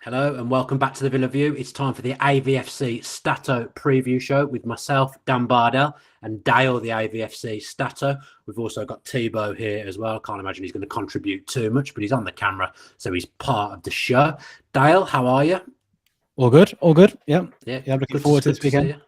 Hello and welcome back to the Villa View. It's time for the AVFC STATTO preview show with myself, Dan Bardell, and Dale, the AVFC STATTO. We've also got Thibaut here as well. Can't imagine he's going to contribute too much, but he's on the camera, so he's part of the show. Dale, how are you? All good, all good. Yeah, yeah. Looking forward to this weekend.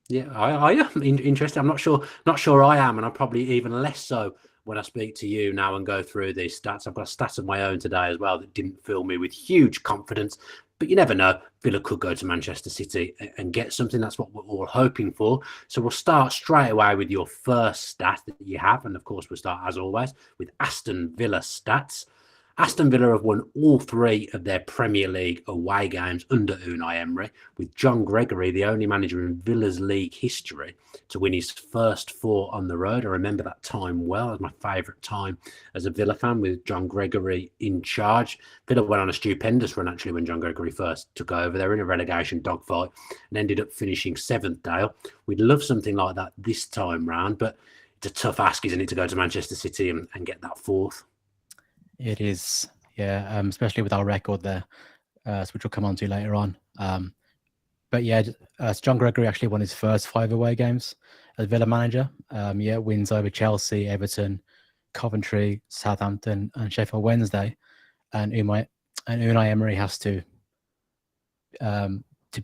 Yeah, are you? Interesting. I'm not sure I am, and I'm probably even less so when I speak to you now and go through these stats. I've got stats of my own today as well that didn't fill me with huge confidence, but you never know. Villa could go to Manchester City and get something. That's what we're all hoping for. So we'll start straight away with your first stat that you have, and of course we'll start as always with Aston Villa stats. Aston Villa have won all three of their Premier League away games under Unai Emery, with John Gregory the only manager in Villa's league history to win his first four on the road. I remember that time well. It was my favourite time as a Villa fan with John Gregory in charge. Villa went on a stupendous run actually when John Gregory first took over. They were in a relegation dogfight and ended up finishing seventh, Dale. We'd love something like that this time round, but it's a tough ask, isn't it, to go to Manchester City and get that fourth? It is, yeah, especially with our record there, which we'll come on to later on. But yeah, John Gregory actually won his first 5 away games as Villa manager. Wins over Chelsea, Everton, Coventry, Southampton, and Sheffield Wednesday. And Unai Emery has to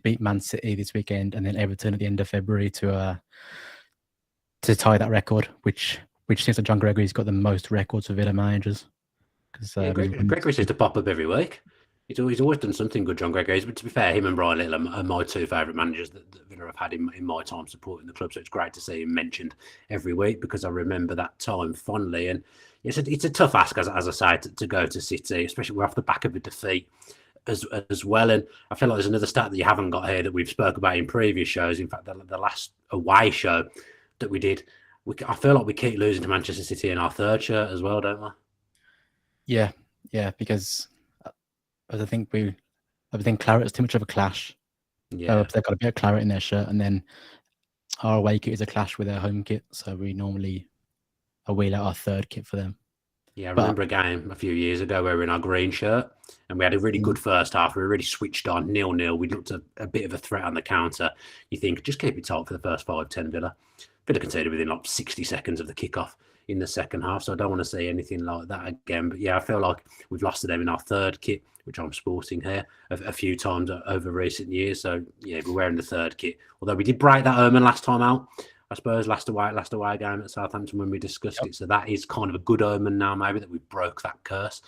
beat Man City this weekend, and then Everton at the end of February to tie that record, which seems like John Gregory's got the most records for Villa managers. Gregory seems to pop up every week. He's always done something good, John Gregory. But to be fair, him and Brian Little are my two favourite managers that Villa have had in my time supporting the club. So it's great to see him mentioned every week because I remember that time fondly. And it's a tough ask, as I say, to go to City, especially we're off the back of a defeat as well. And I feel like there's another stat that you haven't got here that we've spoke about in previous shows. In fact, the last away show that we did, I feel like we keep losing to Manchester City in our third shirt as well, don't we? Yeah, because I think claret is too much of a clash. Yeah, they've got a bit of claret in their shirt, and then our away kit is a clash with their home kit, so we normally wheel out our third kit for them. Yeah, I remember a game a few years ago where we were in our green shirt and we had a really good first half. We were really switched on, 0-0. We looked at a bit of a threat on the counter. You think, just keep it tight for the first 5-10 Villa. Villa conceded within like 60 seconds of the kickoff in the second half, so I don't want to see anything like that again. But yeah, I feel like we've lost to them in our third kit, which I'm sporting here a few times over recent years. So yeah, we're wearing the third kit. Although we did break that omen last time out, I suppose, last away game at Southampton when we discussed it. So that is kind of a good omen now, maybe, that we broke that curse.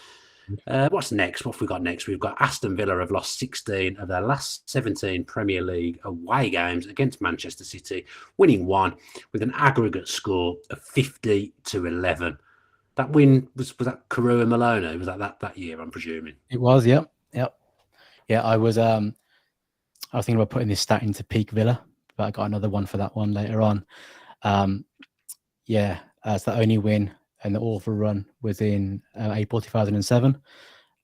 What's next? What have we got next? We've got Aston Villa have lost 16 of their last 17 Premier League away games against Manchester City, winning 1 with an aggregate score of 50-11. That win was that Karua Maloney? Was that year? I'm presuming it was. Yep. Yeah, I was thinking about putting this stat into peak Villa, but I got another one for that one later on. It's the only win and the awful run was in April 2007.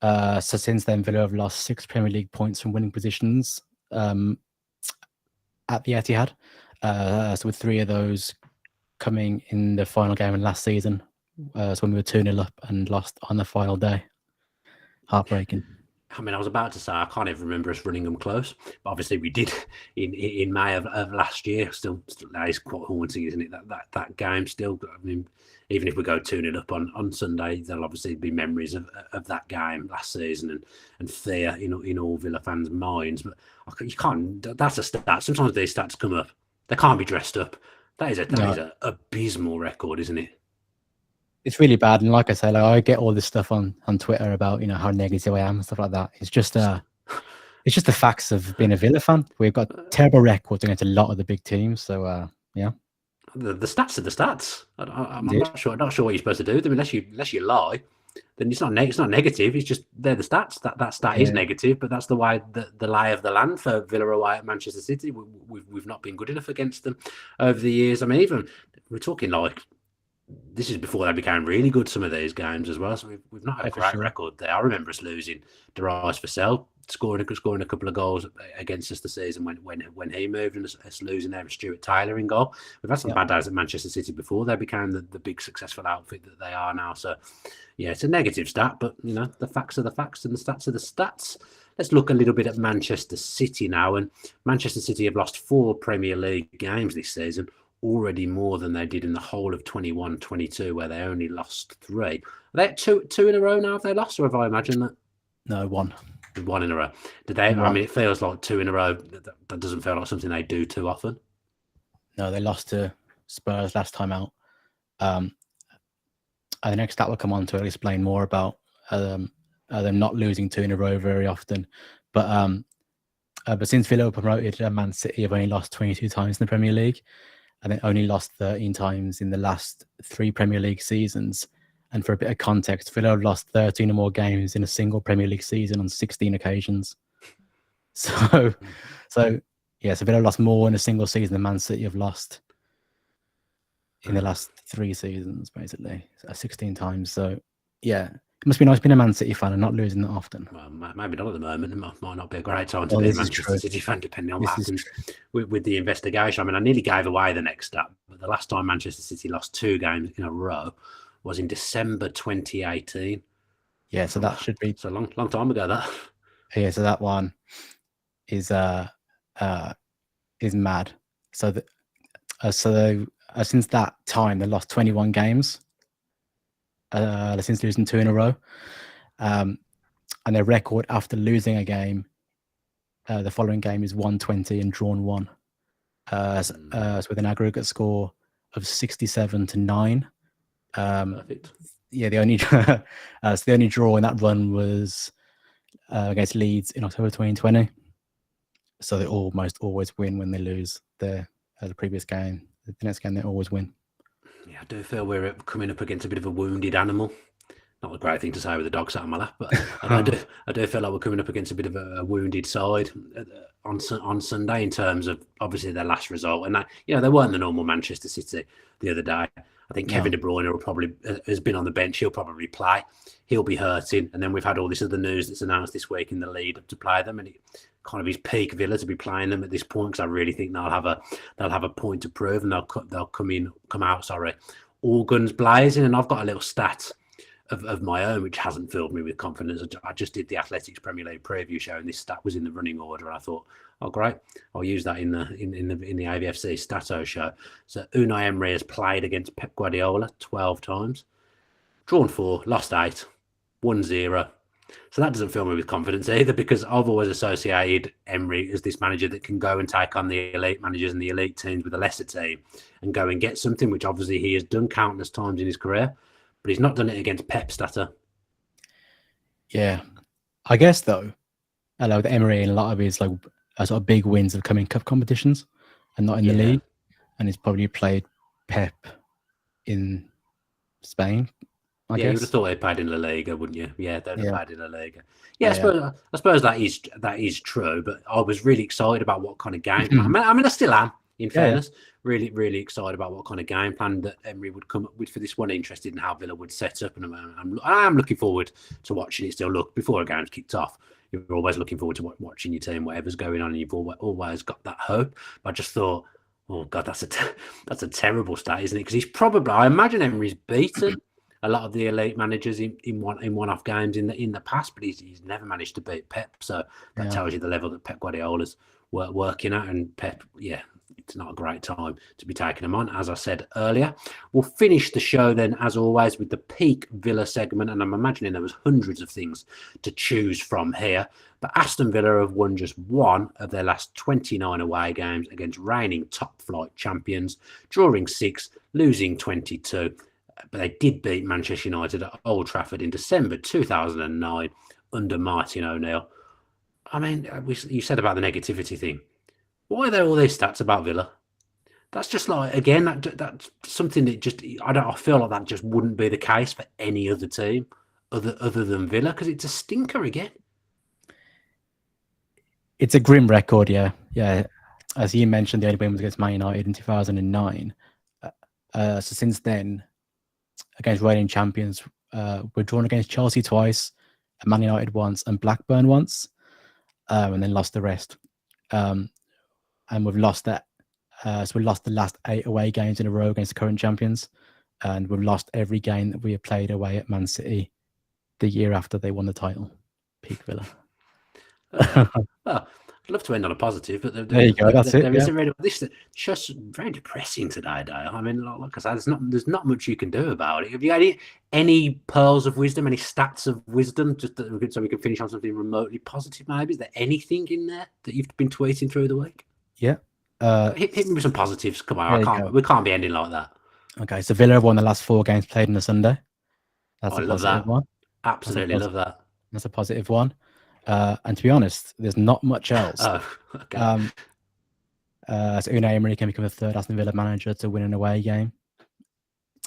So since then, Villa have lost 6 Premier League points from winning positions at the Etihad. So with 3 of those coming in the final game in last season, so when we were 2-0 up and lost on the final day. Heartbreaking. I mean, I was about to say I can't even remember us running them close, but obviously we did in May of last year. Still, that is quite haunting, isn't it? That game still. I mean, even if we go 2-0 up on Sunday, there'll obviously be memories of that game last season and fear in all Villa fans' minds. But you can't. That's a stat. Sometimes these stats come up. They can't be dressed up. That is an abysmal record, isn't it? It's really bad, and like I say, I get all this stuff on Twitter about how negative I am and stuff like that. It's just the facts of being a Villa fan. We've got terrible records against a lot of the big teams. So yeah, the stats are the stats. I'm not sure what you're supposed to do with them unless you lie. Then it's not negative. It's just they're the stats. That stat is negative, but that's the way the lay of the land for Villa away at Manchester City. We've not been good enough against them over the years. I mean, even we're talking like. This is before they became really good, some of these games as well. So we've not had a great record there. I remember us losing Darius Vassell, scoring a couple of goals against us the season when he moved, and us losing there with Stuart Taylor in goal. We've had some bad days at Manchester City before they became the big successful outfit that they are now. So yeah, it's a negative stat, but the facts are the facts and the stats are the stats. let's look a little bit at Manchester City now. And Manchester City have lost 4 Premier League games this season, already more than they did in the whole of 21-22, where they only lost 3. Are they two in a row now? Have they lost, or have I imagined that? No, 1. 1 in a row. Did they? I mean, it feels like 2 in a row. That doesn't feel like something they do too often. No, they lost to Spurs last time out. And the next stat will come on to explain more about them not losing 2 in a row very often. But since Villa were promoted, Man City have only lost 22 times in the Premier League, and they only lost 13 times in the last 3 Premier League seasons. And for a bit of context, Villa have lost 13 or more games in a single Premier League season on 16 occasions. So Villa lost more in a single season than Man City have lost in the last 3 seasons, basically, 16 times. So, yeah, it must be nice being a Man City fan and not losing that often. Well, maybe not at the moment. It might not be a great time to be a Manchester City fan, depending on what happens with the investigation. I mean, I nearly gave away the next step, but the last time Manchester City lost 2 games in a row was in December 2018. Yeah, so that should be... It's a long time ago, that. Yeah, so that one is mad. So since that time, they lost 21 games. Since losing 2 in a row, and their record after losing a game, the following game is 120 and drawn 1, so with an aggregate score of 67-9. Perfect. Yeah, the only draw in that run was against Leeds in October 2020. So they almost always win when they lose the previous game. The next game they always win. Yeah, I do feel we're coming up against a bit of a wounded animal. Not a great thing to say with a dog sat on my lap, but I do feel like we're coming up against a bit of a wounded side on Sunday in terms of obviously their last result, and they weren't the normal Manchester City the other day. I think Kevin De Bruyne has been on the bench. He'll probably play. He'll be hurting, and then we've had all this other news that's announced this week in the lead up to play them, and it kind of his peak Villa to be playing them at this point, because I really think they'll have a point to prove, and they'll come out all guns blazing. And I've got a little stat of my own which hasn't filled me with confidence. I just did the Athletics Premier League preview show, and this stat was in the running order, and I thought, oh great, I'll use that in the AVFC STATTO show. So Unai Emery has played against Pep Guardiola 12 times, drawn 4, lost 8, 1-0. So that doesn't fill me with confidence either, because I've always associated Emery as this manager that can go and take on the elite managers and the elite teams with a lesser team and go and get something, which obviously he has done countless times in his career, but he's not done it against Pep, Statter. Yeah, I guess though, with Emery and a lot of his sort of big wins have come in cup competitions and not in the league, and he's probably played Pep in Spain. I guess. You would have thought they played in La Liga, wouldn't you? Yeah, they'd have played in La Liga. Yeah, I suppose that is true. But I was really excited about what kind of game plan. I mean, I still am. In fairness, really, really excited about what kind of game plan that Emery would come up with for this one. Interested in how Villa would set up, and I'm looking forward to watching it. Still, look, before a game's kicked off, you're always looking forward to watching your team, whatever's going on, and you've always got that hope. But I just thought, oh God, that's a terrible stat, isn't it? Because he's probably, I imagine Emery's beaten a lot of the elite managers in one-off games in the past, but he's never managed to beat Pep. So that tells you the level that Pep Guardiola's working at, and Pep, it's not a great time to be taking him on, as I said earlier. We'll finish the show then, as always, with the peak Villa segment, and I'm imagining there was hundreds of things to choose from here. But Aston Villa have won just 1 of their last 29 away games against reigning top-flight champions, drawing 6, losing 22. But they did beat Manchester United at Old Trafford in December 2009 under Martin O'Neill. I mean, you said about the negativity thing. Why are there all these stats about Villa? That's just like, again, that's something that just, I feel like that just wouldn't be the case for any other team other than Villa, because it's a stinker again. It's a grim record, yeah. As you mentioned, the only win was against Man United in 2009. So since then, against reigning champions, we're drawn against Chelsea twice, Man United once, and Blackburn once, and then lost the rest. And we've lost that. So we lost the last 8 away games in a row against the current champions, and we've lost every game that we have played away at Man City the year after they won the title. Peak Villa. Well, I'd love to end on a positive, but There you go. That's it. there Yeah. isn't really. This is just very depressing today, Dale. I mean, like I said, there's not much you can do about it. Have you got any pearls of wisdom, any stats of wisdom, just so we can finish on something remotely positive? Maybe is there anything in there that you've been tweeting through the week? Yeah. Hit me with some positives. Come on, There you go. we can't be ending like that. Okay, so Villa have won the last 4 games played on a Sunday. That's I a love positive that. one. Absolutely love that. That's a positive one. And to be honest, there's not much else. Oh, okay. So Unai Emery can become the 3rd Aston Villa manager to win an away game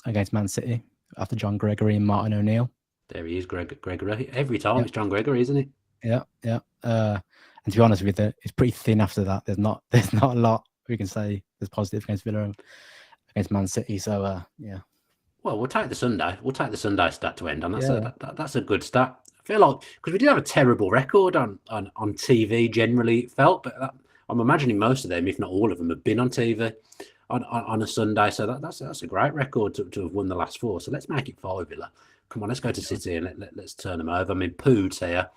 against Man City after John Gregory and Martin O'Neill. There he is, Gregory. Every time it's John Gregory, isn't it? Yeah. And to be honest with you, it's pretty thin after that. There's not a lot we can say there's positive against Villa against Man City. So yeah. Well, we'll take the Sunday. We'll take the Sunday stat to end on. That's a good stat. I feel like because we did have a terrible record on TV generally, it felt, but I'm imagining most of them, if not all of them, have been on TV on a Sunday. So that's a great record to have won the last 4. So let's make it 5, Villa. Come on, let's go to City and let's turn them over. I mean, Poods here.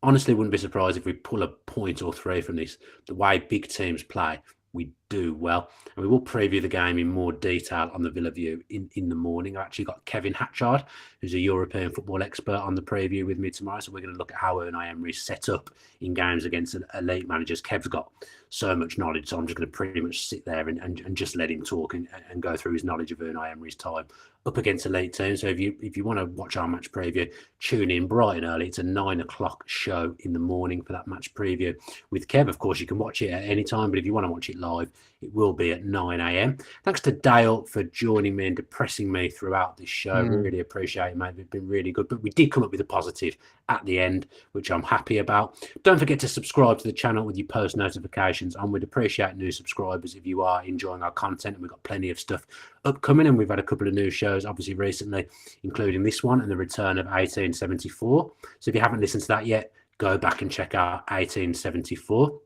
Honestly, wouldn't be surprised if we pull a point or 3 from this. The way big teams play, we do well. And we will preview the game in more detail on the Villa View in the morning. I've actually got Kevin Hatchard, who's a European football expert, on the preview with me tomorrow. So we're going to look at how Unai Emery's set up in games against elite managers. Kev's got so much knowledge, so I'm just going to pretty much sit there and just let him talk and go through his knowledge of Unai Emery's time up against elite teams. So if you want to watch our match preview, tune in bright and early. It's a 9 o'clock show in the morning for that match preview with Kev. Of course, you can watch it at any time, but if you want to watch it live, it will be at 9 a.m. Thanks to Dale for joining me and depressing me throughout this show. Really appreciate it, mate. It's been really good. But we did come up with a positive at the end, which I'm happy about. Don't forget to subscribe to the channel with your post notifications, and we'd appreciate new subscribers if you are enjoying our content. And we've got plenty of stuff upcoming, and we've had a couple of new shows, obviously, recently, including this one and the return of 1874. So if you haven't listened to that yet, go back and check out 1874.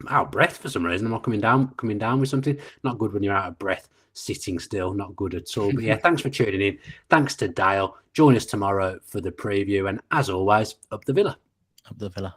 Out of breath for some reason. I'm not coming down with something. Not good when you're out of breath, sitting still. Not good at all. But yeah, thanks for tuning in. Thanks to Dale. Join us tomorrow for the preview. And as always, up the Villa. Up the Villa.